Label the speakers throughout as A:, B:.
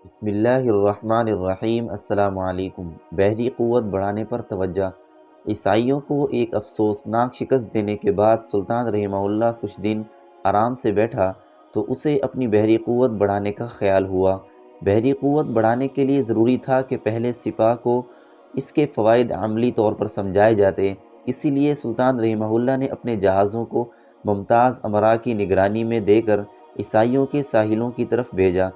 A: بسم اللہ الرحمن الرحیم۔ السلام علیکم۔ بحری قوت بڑھانے پر توجہ۔ عیسائیوں کو ایک افسوسناک شکست دینے کے بعد سلطان رحمہ اللہ کچھ دن آرام سے بیٹھا تو اسے اپنی بحری قوت بڑھانے کا خیال ہوا۔ بحری قوت بڑھانے کے لیے ضروری تھا کہ پہلے سپاہ کو اس کے فوائد عملی طور پر سمجھائے جاتے۔ اسی لیے سلطان رحمہ اللہ نے اپنے جہازوں کو ممتاز امراء کی نگرانی میں دے کر عیسائیوں کے ساحلوں کی طرف بھیجا۔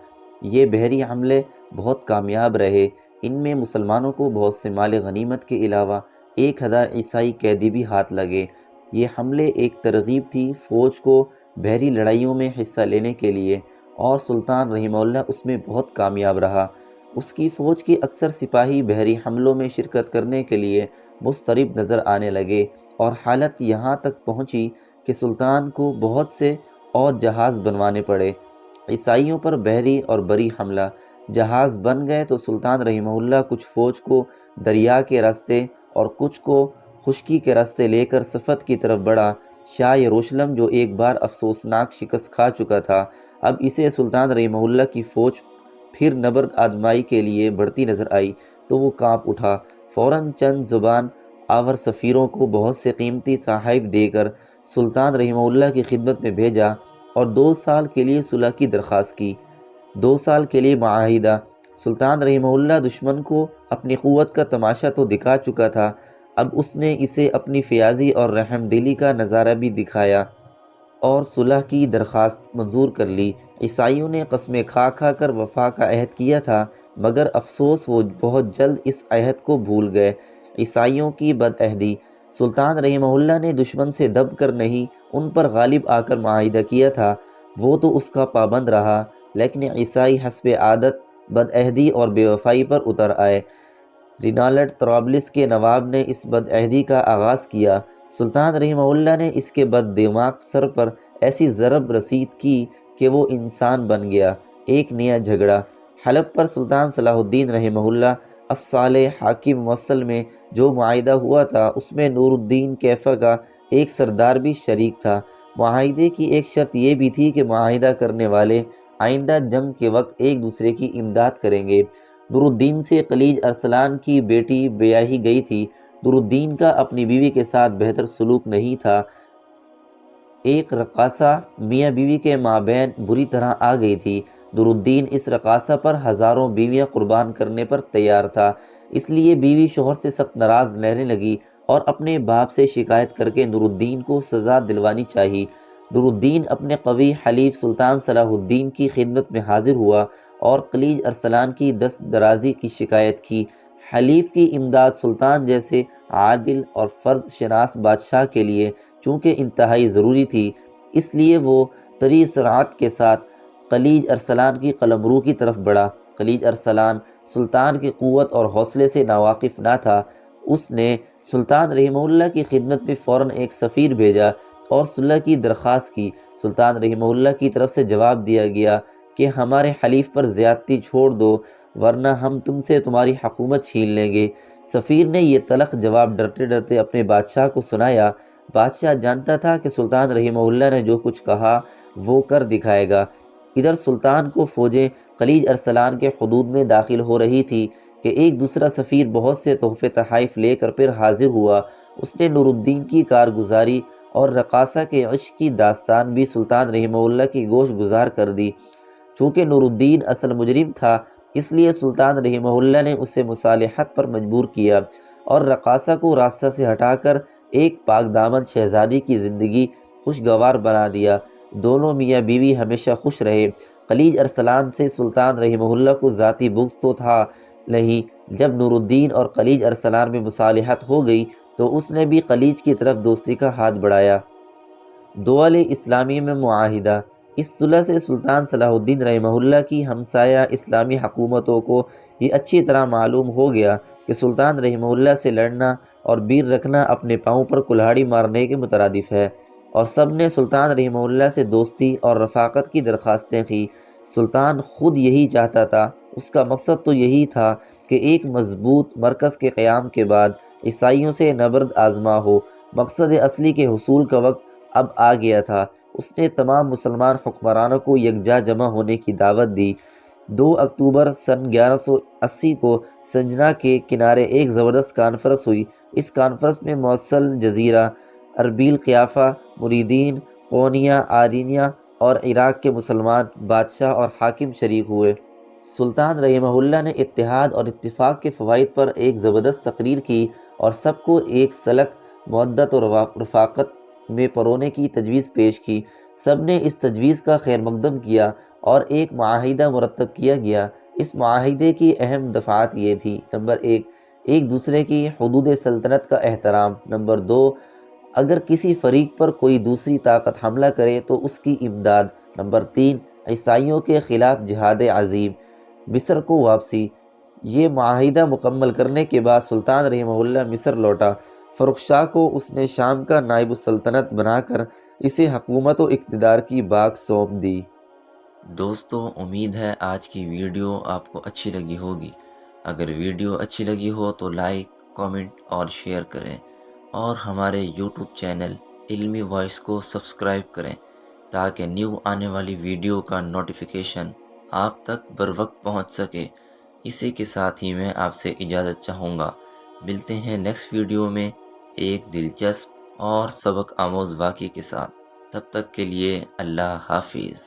A: یہ بحری حملے بہت کامیاب رہے۔ ان میں مسلمانوں کو بہت سے مال غنیمت کے علاوہ 1000 عیسائی قیدی بھی ہاتھ لگے۔ یہ حملے ایک ترغیب تھی فوج کو بحری لڑائیوں میں حصہ لینے کے لیے، اور سلطان رحمہ اللہ اس میں بہت کامیاب رہا۔ اس کی فوج کے اکثر سپاہی بحری حملوں میں شرکت کرنے کے لیے مضطرب نظر آنے لگے، اور حالت یہاں تک پہنچی کہ سلطان کو بہت سے اور جہاز بنوانے پڑے۔ عیسائیوں پر بحری اور بری حملہ۔ جہاز بن گئے تو سلطان رحمہ اللہ کچھ فوج کو دریا کے راستے اور کچھ کو خشکی کے راستے لے کر صفت کی طرف بڑھا۔ شاہ یروشلم جو ایک بار افسوسناک شکست کھا چکا تھا، اب اسے سلطان رحمہ اللہ کی فوج پھر نبرد آزمائی کے لیے بڑھتی نظر آئی تو وہ کانپ اٹھا۔ فوراً چند زبان آور سفیروں کو بہت سے قیمتی تحائف دے کر سلطان رحمہ اللہ کی خدمت میں بھیجا اور 2 سال کے لیے صلح کی درخواست کی۔ 2 سال کے لیے معاہدہ۔ سلطان رحمہ اللہ دشمن کو اپنی قوت کا تماشا تو دکھا چکا تھا، اب اس نے اسے اپنی فیاضی اور رحم دلی کا نظارہ بھی دکھایا اور صلح کی درخواست منظور کر لی۔ عیسائیوں نے قسمیں کھا کھا کر وفا کا عہد کیا تھا، مگر افسوس وہ بہت جلد اس عہد کو بھول گئے۔ عیسائیوں کی بدعہدی۔ سلطان رحمہ اللہ نے دشمن سے دب کر نہیں، ان پر غالب آ کر معاہدہ کیا تھا، وہ تو اس کا پابند رہا، لیکن عیسائی حسب عادت بدعہدی اور بے وفائی پر اتر آئے۔ رینالڈ طرابلس کے نواب نے اس بدعہدی کا آغاز کیا۔ سلطان رحمہ اللہ نے اس کے بد دماغ سر پر ایسی ضرب رسید کی کہ وہ انسان بن گیا۔ ایک نیا جھگڑا۔ حلب پر سلطان صلاح الدین رحمہ اللہ الصالح حاکم موصل میں جو معاہدہ ہوا تھا، اس میں نور الدین کیفہ کا ایک سردار بھی شریک تھا۔ معاہدے کی ایک شرط یہ بھی تھی کہ معاہدہ کرنے والے آئندہ جنگ کے وقت ایک دوسرے کی امداد کریں گے۔ نور الدین سے خلیج ارسلان کی بیٹی بیاہی گئی تھی۔ نور الدین کا اپنی بیوی کے ساتھ بہتر سلوک نہیں تھا۔ ایک رقاصہ میاں بیوی کے مابین بری طرح آ گئی تھی۔ نور الدین اس رقاصہ پر ہزاروں بیویاں قربان کرنے پر تیار تھا، اس لیے بیوی شوہر سے سخت ناراض رہنے لگی اور اپنے باپ سے شکایت کر کے نور الدین کو سزا دلوانی چاہی۔ نور الدین اپنے قوی حلیف سلطان صلاح الدین کی خدمت میں حاضر ہوا اور خلیج ارسلان کی دست درازی کی شکایت کی۔ حلیف کی امداد سلطان جیسے عادل اور فرض شناس بادشاہ کے لیے چونکہ انتہائی ضروری تھی، اس لیے وہ طری سرعت کے ساتھ خلیج ارسلان کی قلمرو کی طرف بڑھا۔ خلیج ارسلان سلطان کی قوت اور حوصلے سے ناواقف نہ تھا۔ اس نے سلطان رحمہ اللہ کی خدمت میں فوراً ایک سفیر بھیجا اور صلح کی درخواست کی۔ سلطان رحمہ اللہ کی طرف سے جواب دیا گیا کہ ہمارے حلیف پر زیادتی چھوڑ دو، ورنہ ہم تم سے تمہاری حکومت چھین لیں گے۔ سفیر نے یہ تلخ جواب ڈرتے ڈرتے اپنے بادشاہ کو سنایا۔ بادشاہ جانتا تھا کہ سلطان رحمہ اللہ نے جو کچھ کہا وہ کر دکھائے گا۔ ادھر سلطان کو فوجیں خلیج ارسلان کے حدود میں داخل ہو رہی تھی کہ ایک دوسرا سفیر بہت سے تحفے تحائف لے کر پھر حاضر ہوا۔ اس نے نور الدین کی کارگزاری اور رقاصہ کے عشق کی داستان بھی سلطان رحمہ اللہ کی گوش گزار کر دی۔ چونکہ نور الدین اصل مجرم تھا، اس لیے سلطان رحمہ اللہ نے اسے مصالحت پر مجبور کیا اور رقاصہ کو راستہ سے ہٹا کر ایک پاک دامن شہزادی کی زندگی خوشگوار بنا دیا۔ دونوں میاں بیوی ہمیشہ خوش رہے۔ خلیج ارسلان سے سلطان رحمہ اللہ کو ذاتی بغض تو تھا نہیں۔ جب نور الدین اور خلیج ارسلان میں مصالحت ہو گئی تو اس نے بھی خلیج کی طرف دوستی کا ہاتھ بڑھایا۔ دول اسلامی میں معاہدہ۔ اس صلح سے سلطان صلاح الدین رحمہ اللہ کی ہمسایہ اسلامی حکومتوں کو یہ اچھی طرح معلوم ہو گیا کہ سلطان رحمہ اللہ سے لڑنا اور بیر رکھنا اپنے پاؤں پر کلہاڑی مارنے کے مترادف ہے، اور سب نے سلطان رحمہ اللہ سے دوستی اور رفاقت کی درخواستیں کی۔ سلطان خود یہی چاہتا تھا، اس کا مقصد تو یہی تھا کہ ایک مضبوط مرکز کے قیام کے بعد عیسائیوں سے نبرد آزما ہو۔ مقصد اصلی کے حصول کا وقت اب آ گیا تھا۔ اس نے تمام مسلمان حکمرانوں کو یکجا جمع ہونے کی دعوت دی۔ 2 اکتوبر سن 1180 کو سنجنا کے کنارے ایک زبردست کانفرنس ہوئی۔ اس کانفرنس میں موصل جزیرہ، اربیل قیافہ، مریدین، قونیہ، آرینیہ اور عراق کے مسلمان بادشاہ اور حاکم شریک ہوئے۔ سلطان رحمہ اللہ نے اتحاد اور اتفاق کے فوائد پر ایک زبردست تقریر کی اور سب کو ایک سلک، مودت اور رفاقت میں پرونے کی تجویز پیش کی۔ سب نے اس تجویز کا خیر مقدم کیا اور ایک معاہدہ مرتب کیا گیا۔ اس معاہدے کی اہم دفعات یہ تھی: نمبر 1، ایک دوسرے کی حدود سلطنت کا احترام۔ نمبر 2، اگر کسی فریق پر کوئی دوسری طاقت حملہ کرے تو اس کی امداد۔ نمبر 3، عیسائیوں کے خلاف جہاد عظیم، مصر کو واپسی۔ یہ معاہدہ مکمل کرنے کے بعد سلطان رحمہ اللہ مصر لوٹا۔ فرخ شاہ کو اس نے شام کا نائب السلطنت بنا کر اسے حکومت و اقتدار کی باگ سونپ دی۔
B: دوستو، امید ہے آج کی ویڈیو آپ کو اچھی لگی ہوگی۔ اگر ویڈیو اچھی لگی ہو تو لائک، کامنٹ اور شیئر کریں، اور ہمارے یوٹیوب چینل علمی وائس کو سبسکرائب کریں تاکہ نیو آنے والی ویڈیو کا نوٹیفیکیشن آپ تک بروقت پہنچ سکے۔ اسی کے ساتھ ہی میں آپ سے اجازت چاہوں گا۔ ملتے ہیں نیکسٹ ویڈیو میں ایک دلچسپ اور سبق آموز واقعے کے ساتھ۔ تب تک کے لیے اللہ حافظ۔